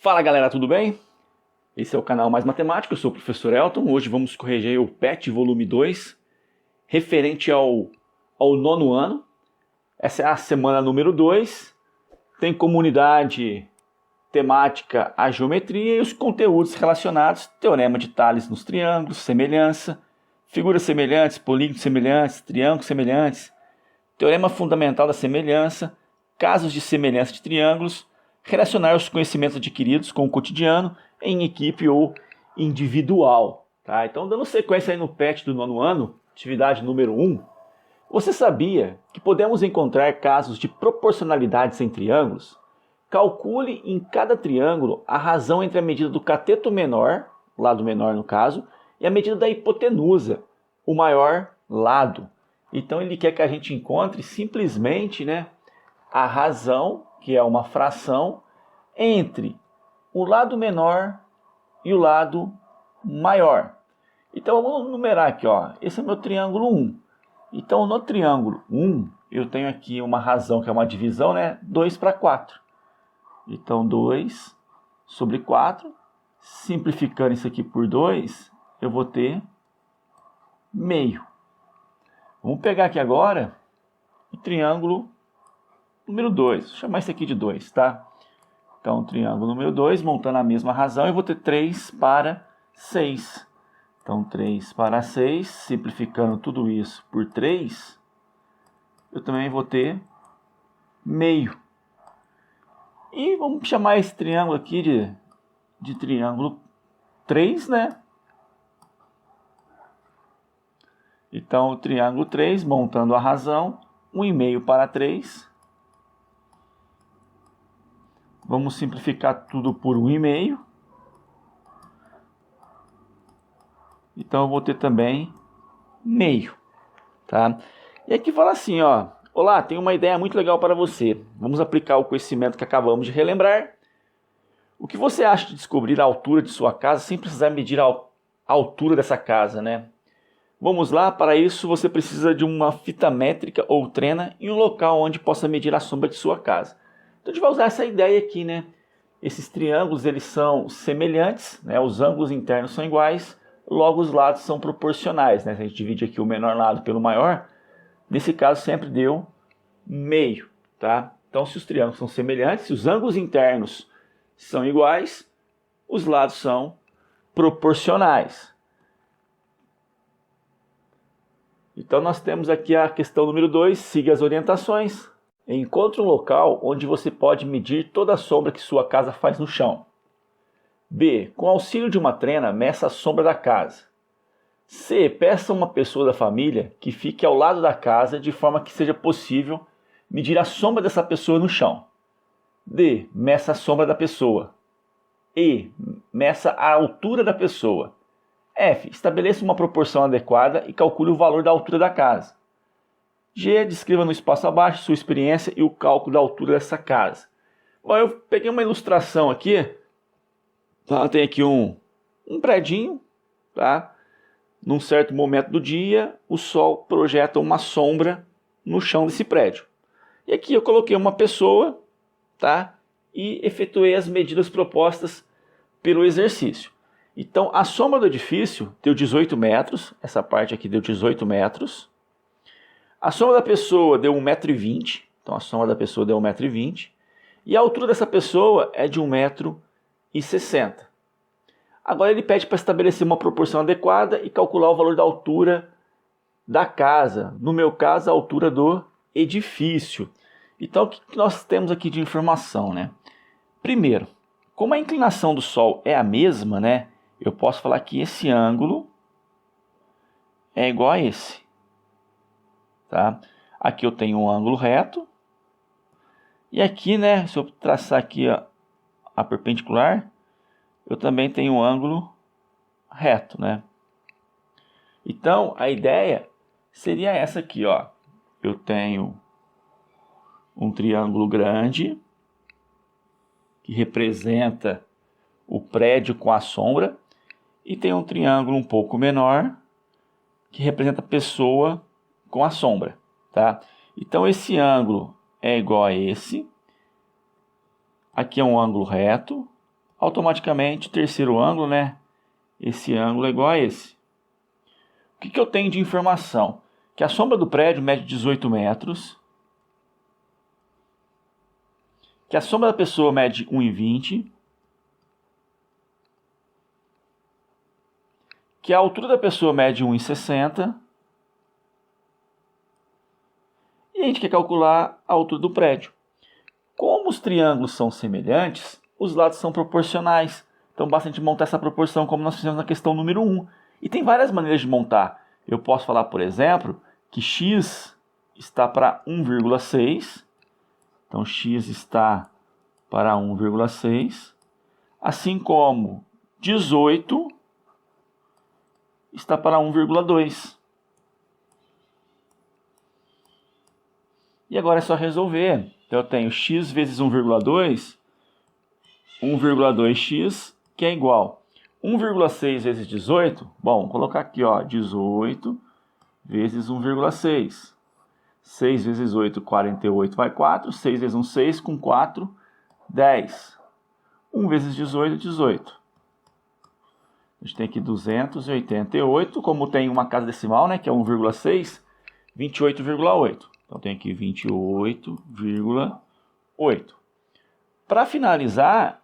Fala galera, tudo bem? Esse é o canal Mais Matemática, eu sou o professor Elton. Hoje vamos corrigir o PET volume 2, referente ao nono ano. Essa é a semana número 2, tem comunidade temática a geometria e os conteúdos relacionados, teorema de Tales nos triângulos, semelhança, figuras semelhantes, polígonos semelhantes, triângulos semelhantes, teorema fundamental da semelhança, casos de semelhança de triângulos, relacionar os conhecimentos adquiridos com o cotidiano em equipe ou individual. Tá? Então, dando sequência aí no PET do nono ano, atividade número 1, você sabia que podemos encontrar casos de proporcionalidades em triângulos? Calcule em cada triângulo a razão entre a medida do cateto menor, o lado menor no caso, e a medida da hipotenusa, o maior lado. Então ele quer que a gente encontre simplesmente, a razão, que é uma fração, entre o lado menor e o lado maior. Então vamos numerar aqui, ó. Esse é o meu triângulo 1. Então no triângulo 1 eu tenho aqui uma razão que é uma divisão, 2 para 4. Então 2 sobre 4, simplificando isso aqui por 2, eu vou ter meio. Vamos pegar aqui agora o triângulo número 2, vou chamar esse aqui de 2, tá? Então, triângulo número 2, montando a mesma razão, eu vou ter 3 para 6. Então, 3 para 6, simplificando tudo isso por 3, eu também vou ter meio. E vamos chamar esse triângulo aqui de triângulo 3, Então, o triângulo 3, montando a razão, 1,5 para 3. Vamos simplificar tudo por 1,5. Então eu vou ter também meio, tá? E aqui fala assim, ó: olá, tenho uma ideia muito legal para você. Vamos aplicar o conhecimento que acabamos de relembrar. O que você acha de descobrir a altura de sua casa sem precisar medir a altura dessa casa, Vamos lá, para isso você precisa de uma fita métrica ou trena em um local onde possa medir a sombra de sua casa. Então a gente vai usar essa ideia aqui, Esses triângulos, eles são semelhantes, Os ângulos internos são iguais, logo os lados são proporcionais, Se a gente divide aqui o menor lado pelo maior, nesse caso sempre deu meio, tá? Então se os triângulos são semelhantes, se os ângulos internos são iguais, os lados são proporcionais. Então nós temos aqui a questão número 2, siga as orientações. Encontre um local onde você pode medir toda a sombra que sua casa faz no chão. B. Com auxílio de uma trena, meça a sombra da casa. C. Peça a uma pessoa da família que fique ao lado da casa de forma que seja possível medir a sombra dessa pessoa no chão. D. Meça a sombra da pessoa. E. Meça a altura da pessoa. F. Estabeleça uma proporção adequada e calcule o valor da altura da casa. G. Descreva no espaço abaixo sua experiência e o cálculo da altura dessa casa. Bom, eu peguei uma ilustração aqui. Tá? Tem aqui um predinho. Tá? Num certo momento do dia, o sol projeta uma sombra no chão desse prédio. E aqui eu coloquei uma pessoa, tá? E efetuei as medidas propostas pelo exercício. Então, a sombra do edifício deu 18 metros. Essa parte aqui deu 18 metros. A sombra da pessoa deu 1,20 m. Então, a sombra da pessoa deu 1,20 m. E a altura dessa pessoa é de 1,60 m. Agora ele pede para estabelecer uma proporção adequada e calcular o valor da altura da casa. No meu caso, a altura do edifício. Então, o que nós temos aqui de informação, Primeiro, como a inclinação do Sol é a mesma, eu posso falar que esse ângulo é igual a esse. Tá? Aqui eu tenho um ângulo reto. E aqui, se eu traçar aqui a perpendicular, eu também tenho um ângulo reto, Então, a ideia seria essa aqui, ó. Eu tenho um triângulo grande, que representa o prédio com a sombra, e tem um triângulo um pouco menor, que representa a pessoa com a sombra, tá? Então esse ângulo é igual a esse. Aqui é um ângulo reto, automaticamente, terceiro ângulo, né? Esse ângulo é igual a esse. O que eu tenho de informação? Que a sombra do prédio mede 18 metros. Que a sombra da pessoa mede 1,20. Que a altura da pessoa mede 1,60. E a gente quer calcular a altura do prédio. Como os triângulos são semelhantes, os lados são proporcionais. Então basta a gente montar essa proporção como nós fizemos na questão número 1. E tem várias maneiras de montar. Eu posso falar, por exemplo, que x está para 1,6. Então x está para 1,6. Assim como 18 está para 1,2. E agora é só resolver. Então eu tenho x vezes 1,2, 1,2x, que é igual 1,6 vezes 18. Bom, vou colocar aqui, ó, 18 vezes 1,6. 6 vezes 8, 48, vai 4. 6 vezes 1, 6, com 4, 10. 1 vezes 18, 18. A gente tem aqui 288. Como tem uma casa decimal, né, que é 1,6, 28,8. Então tem aqui 28,8. Para finalizar,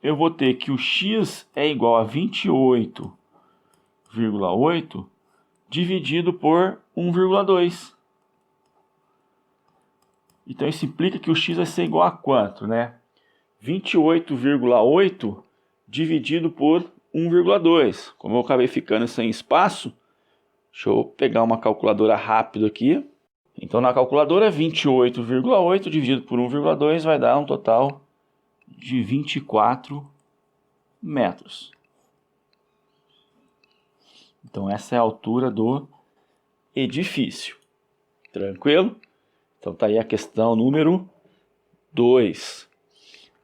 eu vou ter que o x é igual a 28,8 dividido por 1,2. Então isso implica que o x vai ser igual a quanto, né? 28,8 dividido por 1,2. Como eu acabei ficando sem espaço, deixa eu pegar uma calculadora rápido aqui. Então na calculadora 28,8 dividido por 1,2 vai dar um total de 24 metros. Então essa é a altura do edifício. Tranquilo? Então tá aí a questão número 2.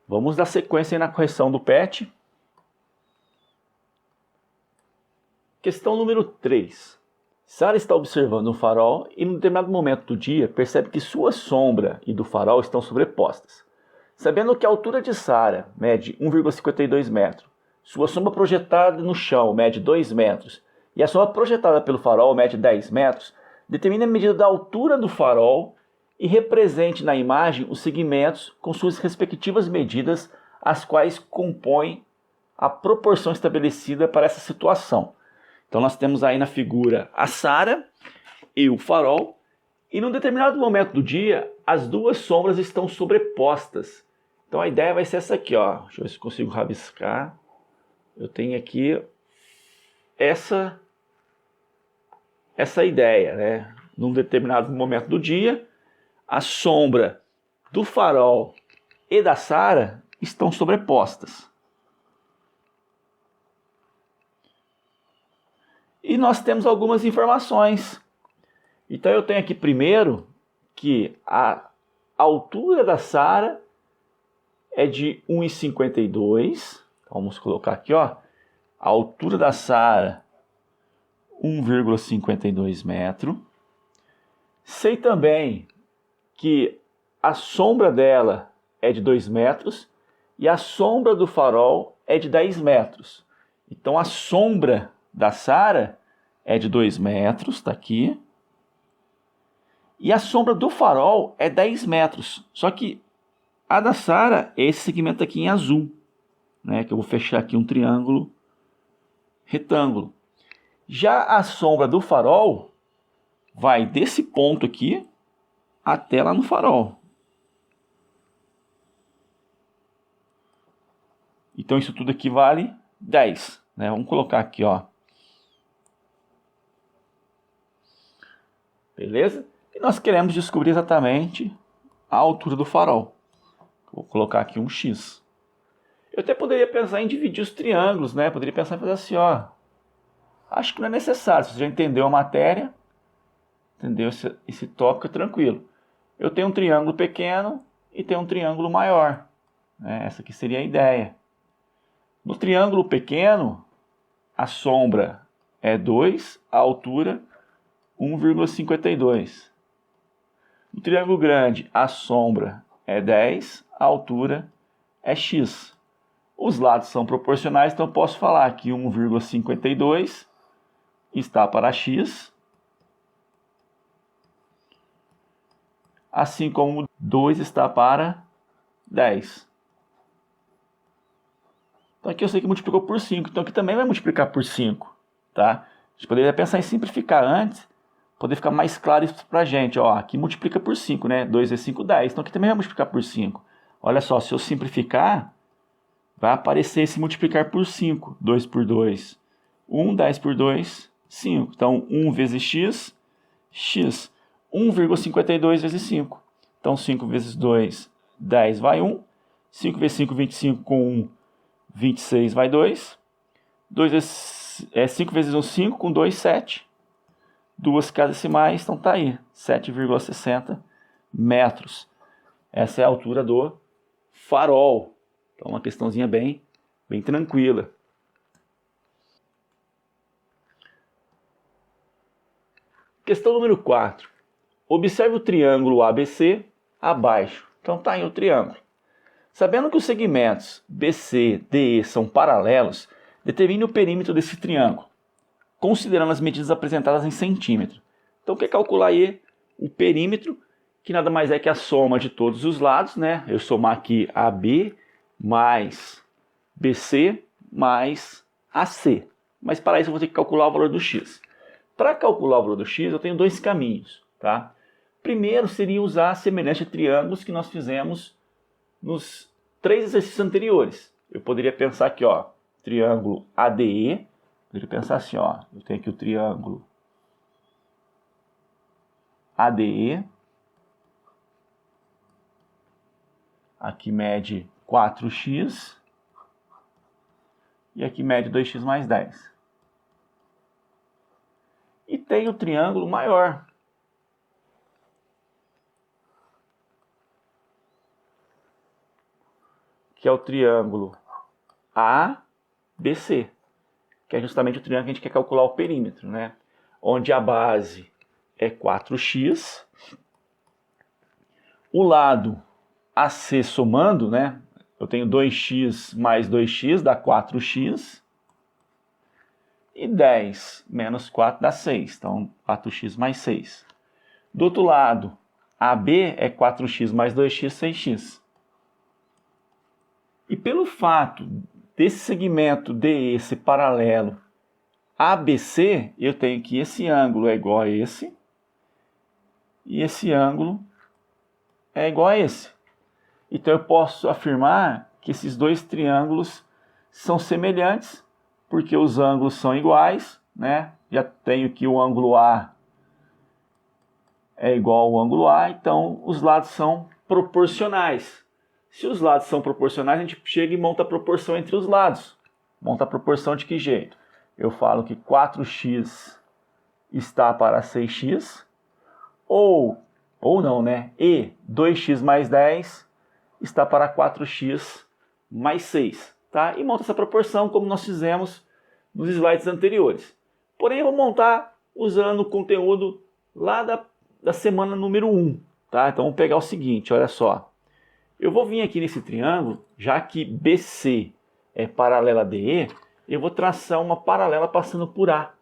Vamos dar sequência aí na correção do PET. Questão número 3. Sara está observando um farol e, em determinado momento do dia, percebe que sua sombra e do farol estão sobrepostas. Sabendo que a altura de Sara mede 1,52 metros, sua sombra projetada no chão mede 2 metros e a sombra projetada pelo farol mede 10 metros, determine a medida da altura do farol e represente na imagem os segmentos com suas respectivas medidas, as quais compõem a proporção estabelecida para essa situação. Então nós temos aí na figura a Sara e o farol, e num determinado momento do dia, as duas sombras estão sobrepostas. Então a ideia vai ser essa aqui, ó. Deixa eu ver se consigo rabiscar. Eu tenho aqui essa ideia, né? Num determinado momento do dia, a sombra do farol e da Sara estão sobrepostas. E nós temos algumas informações. Então eu tenho aqui primeiro que a altura da Sara é de 1,52. Vamos colocar aqui, ó. A altura da Sara, 1,52 metro. Sei também que a sombra dela é de 2 metros e a sombra do farol é de 10 metros. Então a sombra da Sara é de 2 metros, está aqui. E a sombra do farol é 10 metros. Só que a da Sara é esse segmento aqui em azul, né? Que eu vou fechar aqui um triângulo retângulo. Já a sombra do farol vai desse ponto aqui até lá no farol. Então isso tudo aqui vale 10, né? Vamos colocar aqui, ó. Beleza? E nós queremos descobrir exatamente a altura do farol. Vou colocar aqui um X. Eu até poderia pensar em dividir os triângulos, né? Poderia pensar em fazer assim, ó. Acho que não é necessário. Se você já entendeu a matéria, entendeu esse tópico, é tranquilo. Eu tenho um triângulo pequeno e tenho um triângulo maior, né? Essa aqui seria a ideia. No triângulo pequeno, a sombra é 2, a altura 1,52. No triângulo grande, a sombra é 10, a altura é x. Os lados são proporcionais, então eu posso falar que 1,52 está para x, assim como 2 está para 10. Então aqui eu sei que multiplicou por 5, então aqui também vai multiplicar por 5, tá? A gente poderia pensar em simplificar antes, poder ficar mais claro isso pra gente, ó, aqui multiplica por 5, né? 2 vezes 5, 10, então aqui também vai multiplicar por 5. Olha só, se eu simplificar, vai aparecer esse multiplicar por 5, 2 por 2, 1, 10 por 2, 5. Então 1 vezes x, x, 1,52 vezes 5. Então 5 vezes 2, 10 vai 1, 5 vezes 5, 25 com 1, 26 vai 2, 5 vezes 1, 5, com 2, 7. Duas casas decimais, então tá aí, 7,60 metros. Essa é a altura do farol. Então uma questãozinha bem tranquila. Questão número 4. Observe o triângulo ABC abaixo. Então tá aí o triângulo. Sabendo que os segmentos BC, DE são paralelos, determine o perímetro desse triângulo, considerando as medidas apresentadas em centímetro. Então, quer calcular aí o perímetro, que nada mais é que a soma de todos os lados, né? Eu somar aqui AB mais BC mais AC. Mas para isso eu vou ter que calcular o valor do x. Para calcular o valor do x, eu tenho dois caminhos, tá? Primeiro seria usar a semelhança de triângulos que nós fizemos nos 3 exercícios anteriores. Eu poderia pensar aqui, ó, triângulo ADE. Poderia pensar assim, ó, eu tenho aqui o triângulo ADE. Aqui mede 4x. E aqui mede 2x mais 10. E tem o triângulo maior. Que é o triângulo ABC, que é justamente o triângulo que a gente quer calcular o perímetro, né? Onde a base é 4x, o lado AC somando, né? Eu tenho 2x mais 2x dá 4x, e 10 menos 4 dá 6, então 4x mais 6. Do outro lado, AB é 4x mais 2x, 6x. E pelo fato desse segmento DE ser paralelo ABC, eu tenho que esse ângulo é igual a esse, e esse ângulo é igual a esse. Então eu posso afirmar que esses dois triângulos são semelhantes, porque os ângulos são iguais, né? Já tenho que o ângulo A é igual ao ângulo A, então os lados são proporcionais. Se os lados são proporcionais, a gente chega e monta a proporção entre os lados. Monta a proporção de que jeito? Eu falo que 4x está para 6x, ou não, né? E 2x mais 10 está para 4x mais 6. Tá? E monta essa proporção como nós fizemos nos slides anteriores. Porém, eu vou montar usando o conteúdo lá da semana número 1. Tá? Então, vamos pegar o seguinte, olha só. Eu vou vir aqui nesse triângulo, já que BC é paralela a DE, eu vou traçar uma paralela passando por A.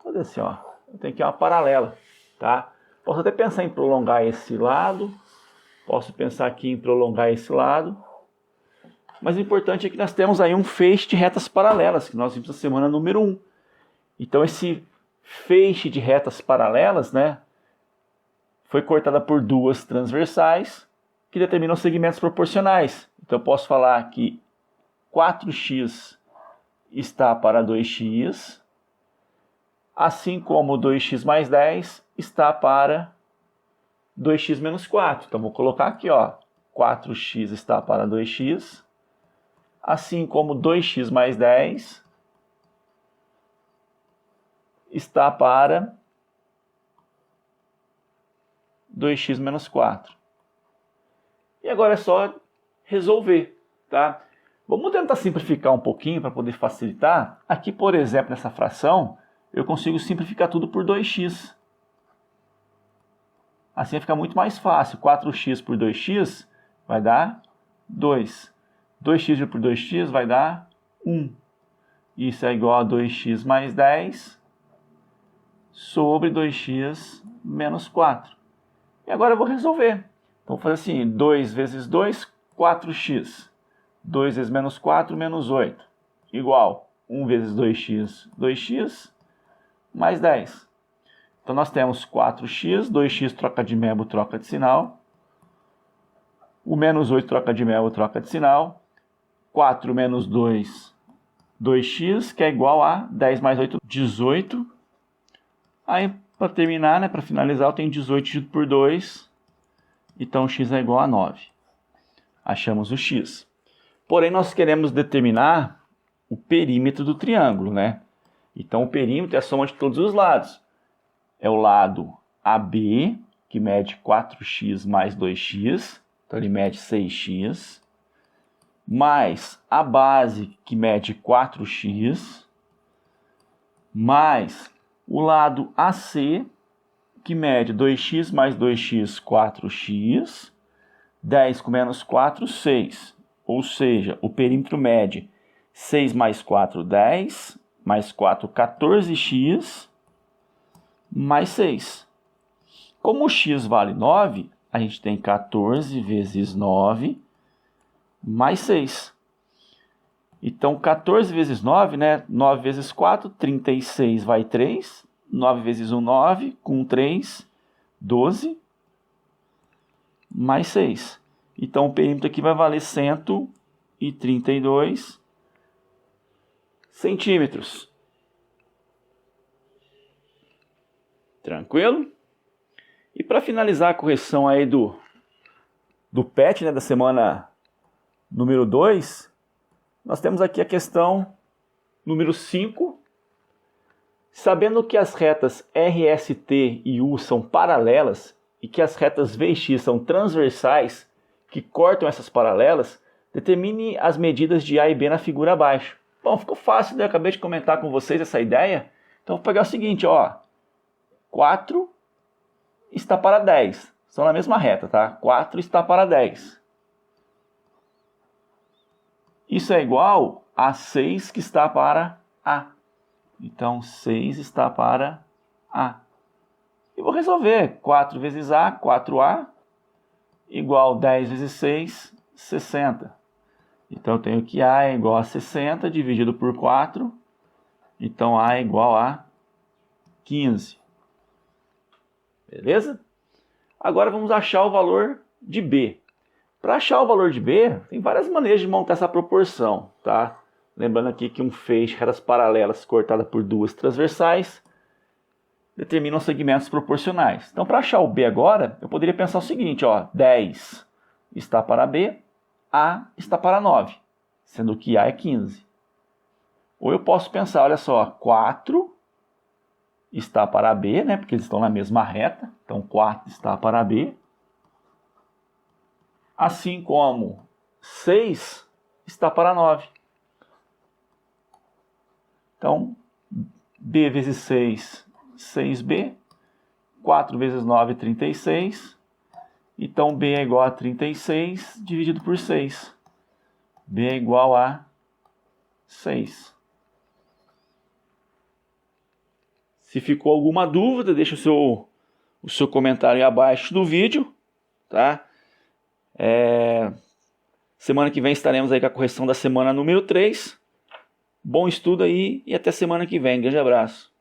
Olha assim, ó. Eu tenho aqui uma paralela, tá? Posso até pensar em prolongar esse lado, posso pensar aqui em prolongar esse lado, mas o importante é que nós temos aí um feixe de retas paralelas, que nós vimos na semana número 1. Então esse feixe de retas paralelas, né, foi cortada por duas transversais que determinam segmentos proporcionais. Então eu posso falar que 4x está para 2x, assim como 2x mais 10 está para 2x menos 4. Então vou colocar aqui, ó, 4x está para 2x, assim como 2x mais 10 está para 2x menos 4. E agora é só resolver, tá? Vamos tentar simplificar um pouquinho para poder facilitar. Aqui, por exemplo, nessa fração, eu consigo simplificar tudo por 2x. Assim vai ficar muito mais fácil. 4x por 2x vai dar 2. 2x por 2x vai dar 1. Isso é igual a 2x mais 10 sobre 2x menos 4. E agora eu vou resolver. Então, vou fazer assim, 2 vezes 2, 4x. 2 vezes menos 4, menos 8. Igual 1 vezes 2x, 2x, mais 10. Então, nós temos 4x, 2x troca de verbo, troca de sinal. O menos 8 troca de verbo, troca de sinal. 4 menos 2, 2x, que é igual a 10 mais 8, 18. Aí, para terminar, né, para finalizar, eu tenho 18 dividido por 2. Então, x é igual a 9. Achamos o x. Porém, nós queremos determinar o perímetro do triângulo, né? Então, o perímetro é a soma de todos os lados. É o lado AB, que mede 4x mais 2x. Então, ele mede 6x. Mais a base, que mede 4x. Mais o lado AC, que mede 2x mais 2x, 4x. 10 com menos 4, 6. Ou seja, o perímetro mede 6 mais 4, 10. Mais 4, 14x. Mais 6. Como o x vale 9, a gente tem 14 vezes 9 mais 6. Então, 14 vezes 9, né? 9 vezes 4, 36 vai 3. 9 vezes 1, 9. Com 3, 12. Mais 6. Então, o perímetro aqui vai valer 132 centímetros. Tranquilo? E para finalizar a correção aí do PET, né, da semana número 2, nós temos aqui a questão número 5. Sabendo que as retas RST e U são paralelas e que as retas V e X são transversais que cortam essas paralelas, determine as medidas de A e B na figura abaixo. Bom, ficou fácil, né? Eu acabei de comentar com vocês essa ideia. Então, vou pegar o seguinte, ó. 4 está para 10. Estão na mesma reta, tá? 4 está para 10. Isso é igual a 6 que está para A. Então, 6 está para A. E vou resolver. 4 vezes A, 4A, igual 10 vezes 6, 60. Então, eu tenho que A é igual a 60 dividido por 4. Então, A é igual a 15. Beleza? Agora, vamos achar o valor de B. Para achar o valor de B, tem várias maneiras de montar essa proporção, tá? Lembrando aqui que um feixe de retas paralelas cortada por duas transversais determinam segmentos proporcionais. Então, para achar o B agora, eu poderia pensar o seguinte, ó, 10 está para B, A está para 9, sendo que A é 15. Ou eu posso pensar, olha só, 4 está para B, né, porque eles estão na mesma reta, então 4 está para B. Assim como 6 está para 9. Então, B vezes 6, 6B. 4 vezes 9, 36. Então, B é igual a 36 dividido por 6. B é igual a 6. Se ficou alguma dúvida, deixa o seu comentário aí abaixo do vídeo, tá? Semana que vem estaremos aí com a correção da semana número 3. Bom estudo aí e até semana que vem. Grande abraço.